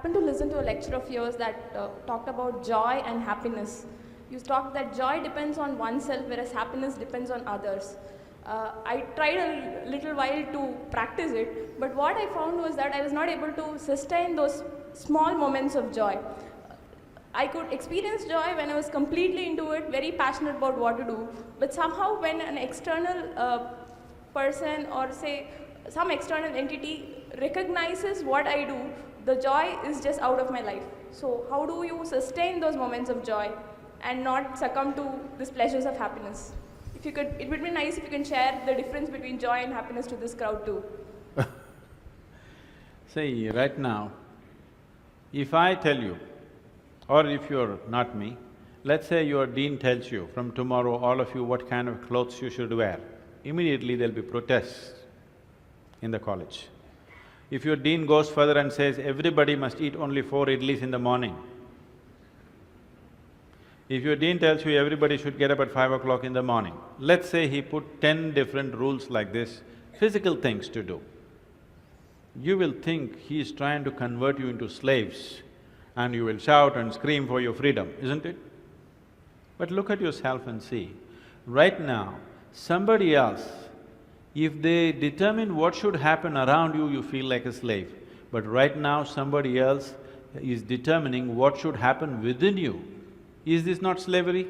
happened to listen to a lecture of yours that talked about joy and happiness. You talked that joy depends on oneself, whereas happiness depends on others. I tried a little while to practice it, but what I found was that I was not able to sustain those small moments of joy. I could experience joy when I was completely into it, very passionate about what to do, but somehow when an external person or say some external entity recognizes what I do, the joy is just out of my life. So how do you sustain those moments of joy and not succumb to these pleasures of happiness? If you could, it would be nice if you can share the difference between joy and happiness to this crowd too. See, right now, if I tell you, or if you're not me, let's say your dean tells you, from tomorrow all of you what kind of clothes you should wear, immediately there'll be protests in the college. If your dean goes further and says, everybody must eat only 4 idlis in the morning, if your dean tells you everybody should get up at 5 o'clock in the morning, let's say he put 10 different rules like this, physical things to do, you will think he is trying to convert you into slaves and you will shout and scream for your freedom, isn't it? But look at yourself and see, right now, somebody else, if they determine what should happen around you, you feel like a slave. But right now, somebody else is determining what should happen within you. Is this not slavery?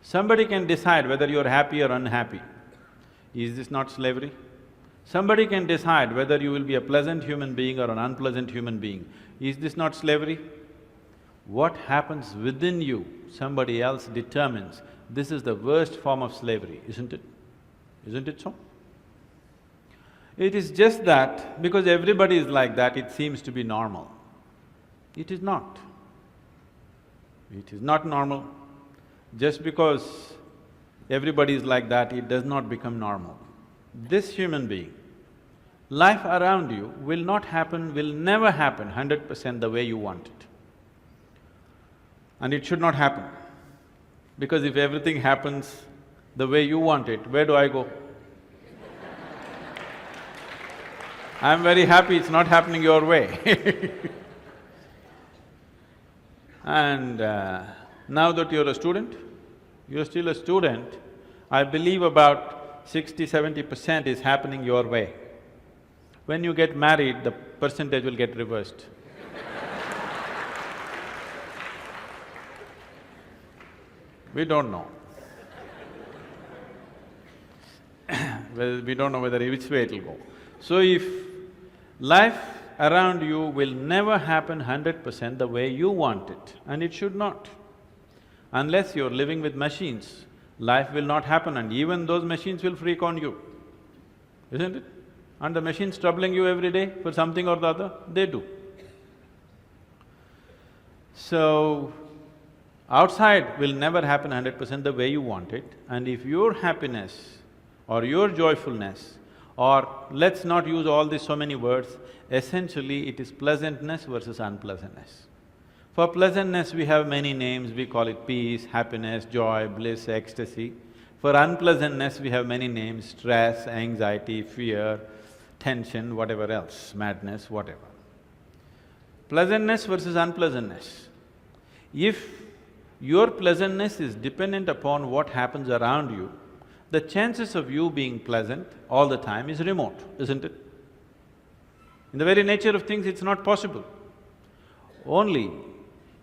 Somebody can decide whether you're happy or unhappy. Is this not slavery? Somebody can decide whether you will be a pleasant human being or an unpleasant human being. Is this not slavery? What happens within you, somebody else determines. This is the worst form of slavery, isn't it? Isn't it so? It is just that because everybody is like that, it seems to be normal. It is not. It is not normal. Just because everybody is like that, it does not become normal. This human being, life around you will not happen, will never happen 100% the way you want it. And it should not happen. Because if everything happens the way you want it, where do I go? I'm very happy it's not happening your way. And now that you're a student, you're still a student, I believe about 60–70% is happening your way. When you get married, the percentage will get reversed. We don't know. Well, we don't know which way it'll go. So if life around you will never happen 100% the way you want it, and it should not. Unless you're living with machines, life will not happen and even those machines will freak on you, isn't it? And the machines troubling you every day for something or the other, they do. So, outside will never happen 100% the way you want it, and if your happiness or your joyfulness, or let's not use all these so many words, essentially it is pleasantness versus unpleasantness. For pleasantness we have many names, we call it peace, happiness, joy, bliss, ecstasy. For unpleasantness we have many names, stress, anxiety, fear, tension, whatever else, madness, whatever. Pleasantness versus unpleasantness. If your pleasantness is dependent upon what happens around you, the chances of you being pleasant all the time is remote, isn't it? In the very nature of things, it's not possible. Only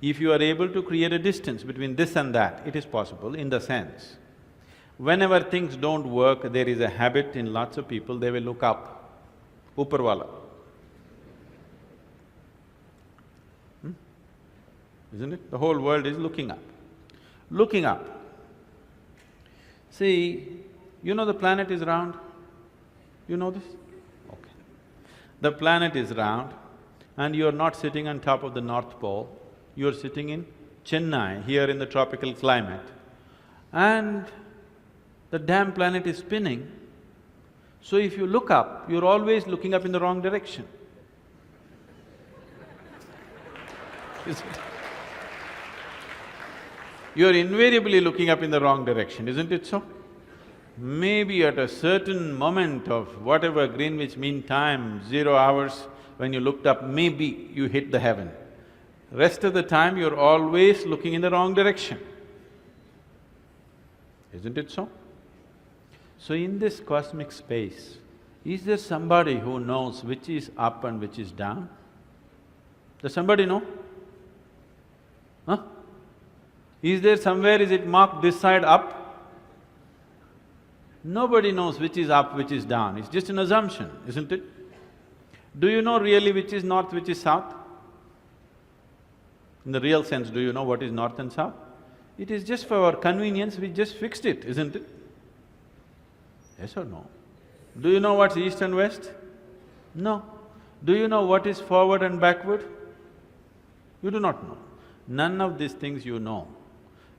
if you are able to create a distance between this and that, it is possible in the sense, whenever things don't work, there is a habit in lots of people, they will look up, Upperwala. Isn't it? The whole world is looking up. Looking up. See, you know the planet is round? You know this? Okay. The planet is round and you're not sitting on top of the North Pole, you're sitting in Chennai, here in the tropical climate, and the damn planet is spinning. So if you look up, you're always looking up in the wrong direction. Isn't it? You're invariably looking up in the wrong direction, isn't it so? Maybe at a certain moment of whatever Greenwich Mean Time, 0 hours, when you looked up, maybe you hit the heaven. Rest of the time, you're always looking in the wrong direction. Isn't it so? So in this cosmic space, is there somebody who knows which is up and which is down? Does somebody know? Huh? Is there somewhere, is it marked this side up? Nobody knows which is up, which is down, it's just an assumption, isn't it? Do you know really which is north, which is south? In the real sense, do you know what is north and south? It is just for our convenience, we just fixed it, isn't it? Yes or no? Do you know what's east and west? No. Do you know what is forward and backward? You do not know. None of these things you know.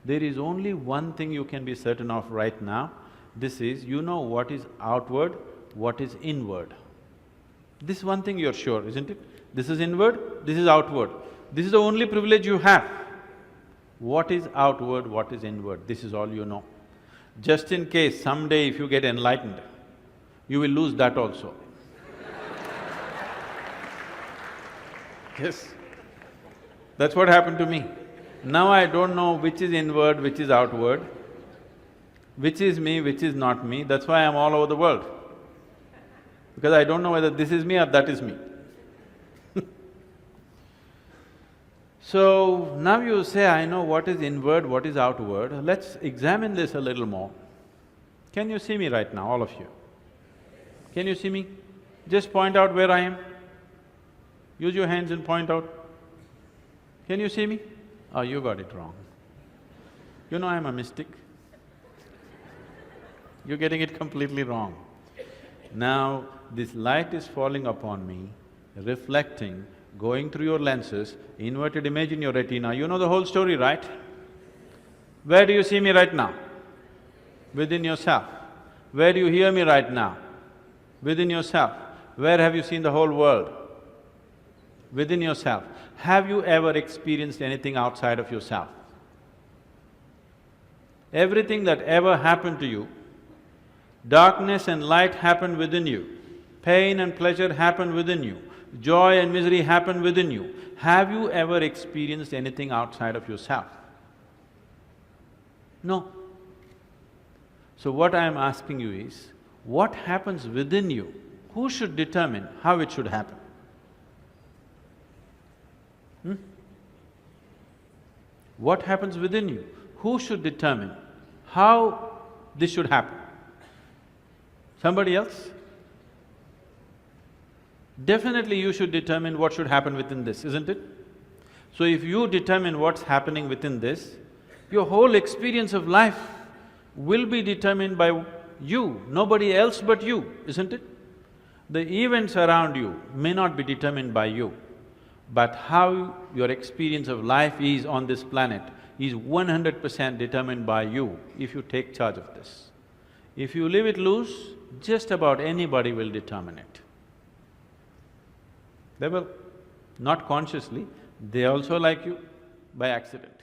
There is only one thing you can be certain of right now, this is, you know what is outward, what is inward. This one thing you're sure, isn't it? This is inward, this is outward. This is the only privilege you have. What is outward, what is inward, this is all you know. Just in case someday if you get enlightened, you will lose that also. Yes, that's what happened to me. Now I don't know which is inward, which is outward, which is me, which is not me, that's why I'm all over the world. Because I don't know whether this is me or that is me. So, now you say, I know what is inward, what is outward, let's examine this a little more. Can you see me right now, all of you? Can you see me? Just point out where I am. Use your hands and point out. Can you see me? Oh, you got it wrong. You know I'm a mystic. You're getting it completely wrong. Now, this light is falling upon me, reflecting, going through your lenses, inverted image in your retina, you know the whole story, right? Where do you see me right now? Within yourself. Where do you hear me right now? Within yourself. Where have you seen the whole world? Within yourself. Have you ever experienced anything outside of yourself? Everything that ever happened to you, darkness and light happened within you, pain and pleasure happened within you, joy and misery happen within you. Have you ever experienced anything outside of yourself? No. So what I am asking you is, what happens within you? Who should determine how it should happen? What happens within you? Who should determine how this should happen? Somebody else? Definitely you should determine what should happen within this, isn't it? So if you determine what's happening within this, your whole experience of life will be determined by you, nobody else but you, isn't it? The events around you may not be determined by you, but how your experience of life is on this planet is 100% determined by you if you take charge of this. If you leave it loose, just about anybody will determine it. They will, not consciously, they also like you by accident.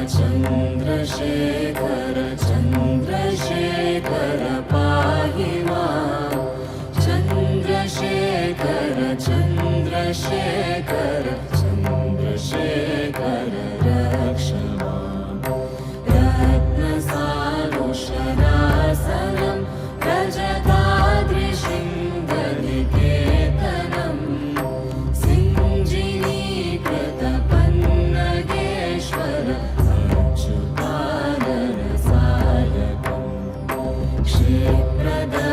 Chandrasekhara, Chandrasekhara, pahi maam. Chandrasekhara, Chandrasekhara, Chandrasekhara, raksha maam. Ratnasalushanasanam, Rajatadrishindaliketanam, Sinjini-krita-pannageshwara, Achyutanarasayakam, Kshiprada